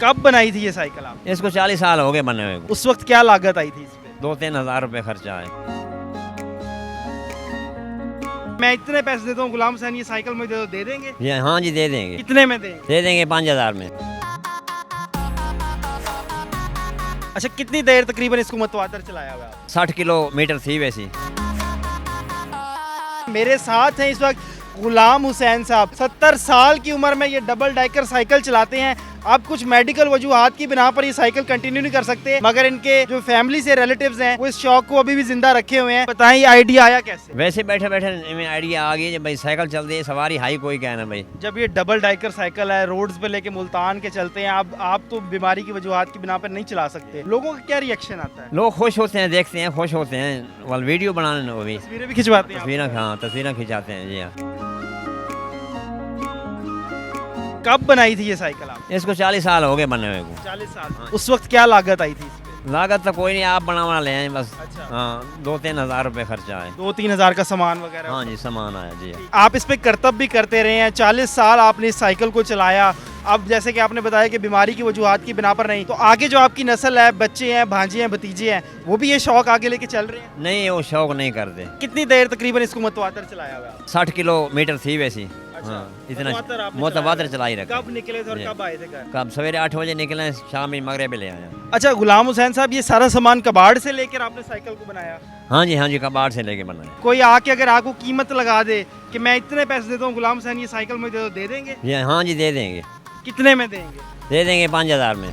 कब बनाई थी ये साइकिल आप? इसको 40 साल हो गए बने हुए को। उस वक्त क्या लागत आई थी इस पे? 2-3 हज़ार रुपये खर्चा है। मैं इतने पैसे देता हूँ गुलाम हुसैन, ये साइकिल मुझे दे देंगे? ये हाँ जी दे देंगे, कितने में देंगे? दे देंगे 5,000 में। अच्छा, कितनी देर तकरीबन इसको मुतवातर चलाया हुआ है आपने? 60 किलोमीटर थी वैसी। मेरे साथ हैं इस वक्त गुलाम हुसैन साहब। 70 साल की उम्र में ये डबल डाइकर साइकिल चलाते हैं। अब कुछ मेडिकल वजूहात की बिना पर ये साइकिल कंटिन्यू नहीं कर सकते, मगर इनके जो फैमिली से रिलेटिव्स हैं वो इस शौक को अभी भी जिंदा रखे हुए हैं। बताएं ये आइडिया आया कैसे? वैसे बैठे बैठे में आइडिया आ गई भाई साइकिल चल रही है, सवारी हाई कोई कहना भाई। जब ये डबल डाइकर साइकिल है, रोड्स पे लेके मुल्तान के चलते हैं, अब आप तो बीमारी की वजूहात की बिना पर नहीं चला सकते, लोगों का क्या रिएक्शन आता है? लोग खुश होते हैं, देखते हैं, खुश होते हैं, वाल वीडियो बनाने वो भी तस्वीरें भी खिंचवाते हैं आप? तस्वीरें, हाँ तस्वीरें खिंचाते हैं जी हाँ। कब बनाई थी ये साइकिल आप? इसको 40 साल हो गए बने हुए को। 40 साल। उस वक्त क्या लागत आई थी इस पे? लागत तो कोई नहीं, आप बना ले आए बस। अच्छा। हाँ 2-3 हज़ार रुपये खर्चा है। 2-3 हज़ार का सामान वगैरह? हाँ जी सामान आया जी। आप इस पे करतब भी करते रहे हैं, 40 साल आपने इस साइकिल को चलाया। अब जैसे कि आपने बताया कि बीमारी की वजूहात की बिना पर नहीं, तो आगे जो आपकी नस्ल है, बच्चे हैं, भांजे हैं, भतीजे हैं, वो भी ये शौक आगे लेके चल रहे हैं? नहीं वो शौक नहीं करते। कितनी देर तकरीबन इसको मुतवातर चलाया हुआ है? 60 किलोमीटर थी वैसी। अच्छा, हाँ इतना मुतवातर आपने मुतवातर चलाया। चलाई रखा। कब निकले थे और कब आए थे घर? कब सवेरे 8 बजे निकले, शाम में मगरिब ले आया। अच्छा गुलाम हुसैन साहब, ये सारा सामान कबाड़ से लेकर आपने साइकिल को बनाया? हाँ जी कबाड़ से लेके बनाया। कोई आके अगर आपको कीमत लगा दे कि मैं इतने पैसे देता हूँ गुलाम हुसैन, ये साइकिल मुझे दे देंगे? ये हाँ जी दे देंगे, कितने में देंगे? दे देंगे 5,000 में।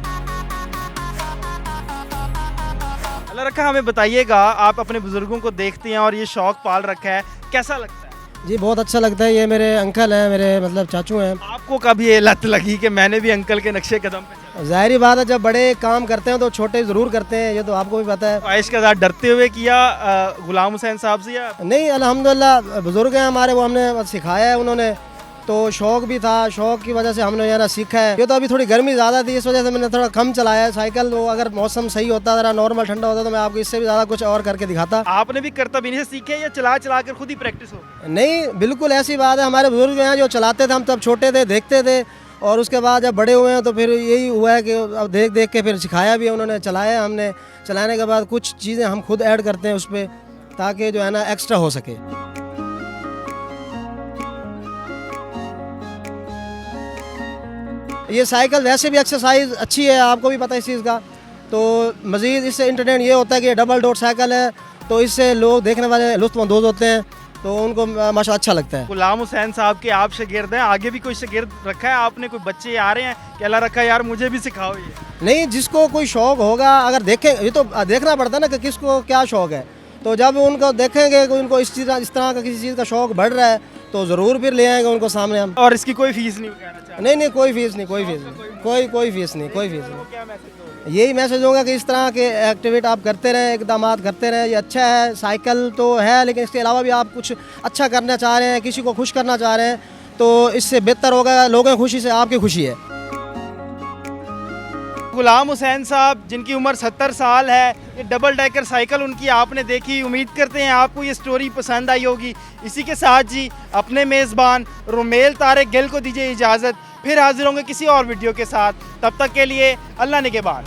अल्लाह रखा, हमें बताइएगा, आप अपने बुजुर्गों को देखते हैं और ये शौक पाल रखा है, कैसा लगता है? जी बहुत अच्छा लगता है। ये मेरे अंकल हैं, मेरे मतलब चाचू हैं। आपको कब ये लत लगी कि मैंने भी अंकल के नक्शे कदम पे चलना? ज़ाहिरी बात है, जब बड़े काम करते हैं तो छोटे ज़रूर करते हैं, ये तो आपको भी पता है। ख्वाहिश के साथ डरते हुए किया गुलाम हुसैन साहब से, या नहीं अल्हम्दुलिल्लाह बुज़ुर्ग हैं हमारे, वो हमने बस सिखाया है उन्होंने, तो शौक़ भी था, शौक़ की वजह से हमने ये ना सीखा है। ये तो अभी थोड़ी गर्मी ज़्यादा थी, इस वजह से मैंने थोड़ा कम चलाया है साइकिल। वो अगर मौसम सही होता, ज़रा नॉर्मल ठंडा होता, तो मैं आपको इससे भी ज़्यादा कुछ और करके दिखाता। आपने भी करतब इन्हीं से सीखे या चला चला कर खुद ही प्रैक्टिस हो? नहीं बिल्कुल ऐसी बात है, हमारे बुज़ुर्ग हैं जो चलाते थे, हम तब छोटे थे देखते थे, और उसके बाद जब बड़े हुए हैं तो फिर यही हुआ है कि अब देख देख के फिर सिखाया भी है उन्होंने, चलाया हमने। चलाने के बाद कुछ चीज़ें हम खुद ऐड करते हैं उस पर, ताकि जो है ना एक्स्ट्रा हो सके। ये साइकिल वैसे भी एक्सरसाइज अच्छी है, आपको भी पता है इस चीज़ का। तो मज़ीद इससे इंटरटेन ये होता है कि ये डबल डोर साइकिल है, तो इससे लोग देखने वाले लुत्फ़अंदोज़ होते हैं, तो उनको माशा अच्छा लगता है। गुलाम हुसैन साहब के आप शागिर्द हैं, आगे भी कोई शागिर्द रखा है आपने? कोई बच्चे आ रहे हैं कि अल्लाह रखा यार मुझे भी सिखाओ ये? नहीं, जिसको कोई शौक़ होगा, अगर देखें, ये तो देखना पड़ता है ना कि किसको क्या शौक़ है, तो जब उनको देखेंगे कि उनको इस तरह का किसी चीज़ का शौक़ बढ़ रहा है, तो ज़रूर फिर ले आएंगे उनको सामने हम। और इसकी कोई फीस नहीं कहना चाहते? नहीं कोई फीस नहीं, कोई फीस नहीं, कोई फीस नहीं, कोई फीस नहीं। क्या मैसेज दोगे? यही मैसेज होगा कि इस तरह के एक्टिविटी आप करते रहें, इकदाम करते रहें। ये अच्छा है, साइकिल तो है, लेकिन इसके अलावा भी आप कुछ अच्छा करना चाह रहे हैं, किसी को खुश करना चाह रहे हैं, तो इससे बेहतर होगा, लोगों की खुशी से आपकी खुशी है। गुलाम हुसैन साहब जिनकी उम्र 70 साल है, ये डबल डाइकर साइकिल उनकी आपने देखी। उम्मीद करते हैं आपको ये स्टोरी पसंद आई होगी। इसी के साथ जी अपने मेज़बान रुमेल तारिक गिल को दीजिए इजाज़त, फिर हाजिर होंगे किसी और वीडियो के साथ। तब तक के लिए अल्लाह निगहबान।